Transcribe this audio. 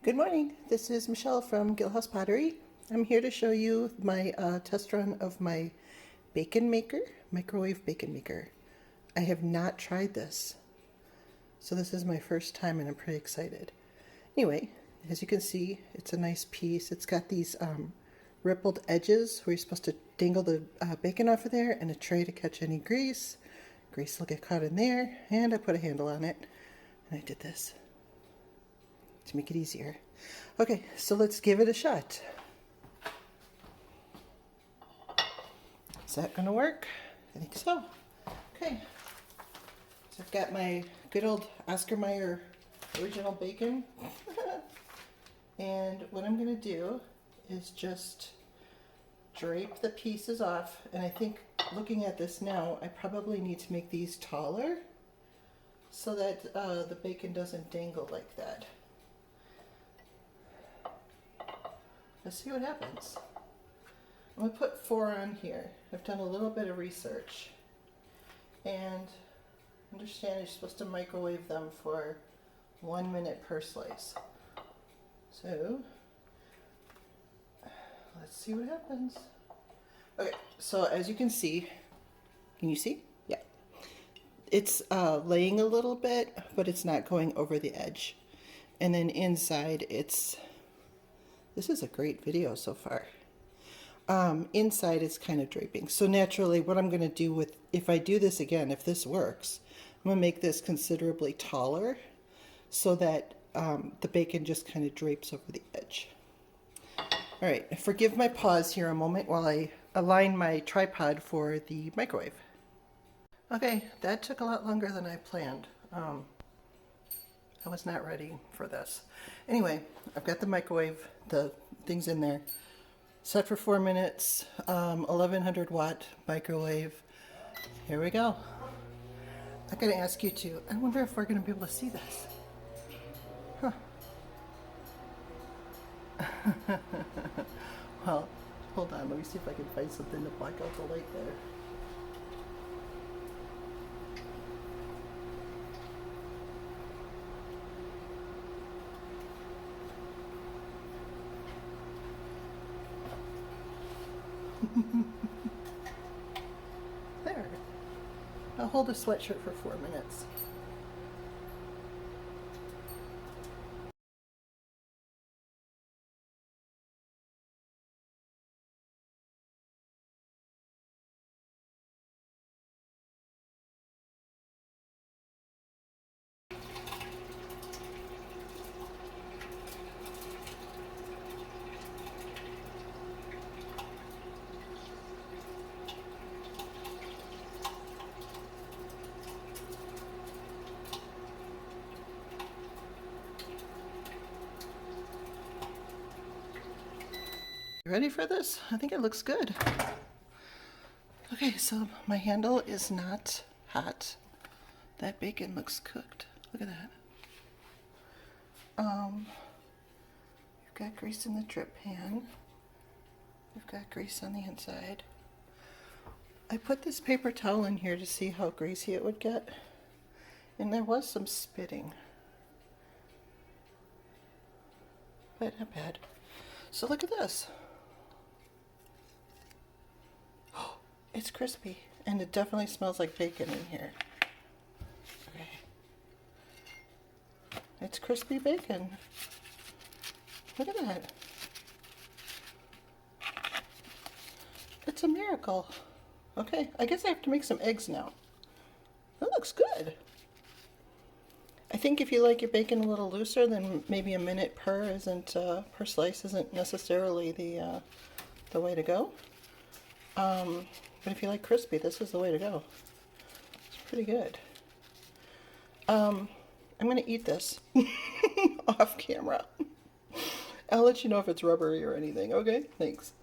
Good morning, this is Michelle from Gilhouse Pottery. I'm here to show you my test run of my bacon maker, microwave bacon maker. I have not tried this, so this is my first time and I'm pretty excited. Anyway, as you can see, it's a nice piece. It's got these rippled edges where you're supposed to dangle the bacon off of there, and a tray to catch any grease. Grease will get caught in there, and I put a handle on it, and I did this to make it easier. Okay, so let's give it a shot. Is that gonna work? I think so. Okay, so I've got my good old Oscar Mayer original bacon. And what I'm gonna do is just drape the pieces off, and I think looking at this now, I probably need to make these taller so that the bacon doesn't dangle like that. Let's see what happens. I'm gonna put 4 on here. I've done a little bit of research and understand you're supposed to microwave them for 1 minute per slice. So let's see what happens. Okay, so as you can see, can you see? Yeah. It's laying a little bit, but it's not going over the edge. And then inside this is a great video so far. Inside it's kind of draping. So naturally what I'm gonna do if I do this again, if this works, I'm gonna make this considerably taller so that the bacon just kind of drapes over the edge. All right, forgive my pause here a moment while I align my tripod for the microwave. Okay, that took a lot longer than I planned. I was not ready for this. Anyway, I've got the microwave, the things in there, set for 4 minutes, 1100 watt microwave. Here we go. I'm gonna ask you to, I wonder if we're gonna be able to see this. Huh. Well, hold on, let me see if I can find something to block out the light there. There. I'll hold a sweatshirt for 4 minutes. You ready for this? I think it looks good. Okay, so my handle is not hot. That bacon looks cooked. Look at that. We've got grease in the drip pan. We've got grease on the inside. I put this paper towel in here to see how greasy it would get, and there was some spitting, but not bad. So look at this. It's crispy, and it definitely smells like bacon in here. Okay. It's crispy bacon. Look at that. It's a miracle. Okay, I guess I have to make some eggs now. That looks good. I think if you like your bacon a little looser, then maybe a minute per slice isn't necessarily the way to go. But if you like crispy, this is the way to go. It's pretty good. I'm gonna eat this off camera. I'll let you know if it's rubbery or anything, okay? Thanks.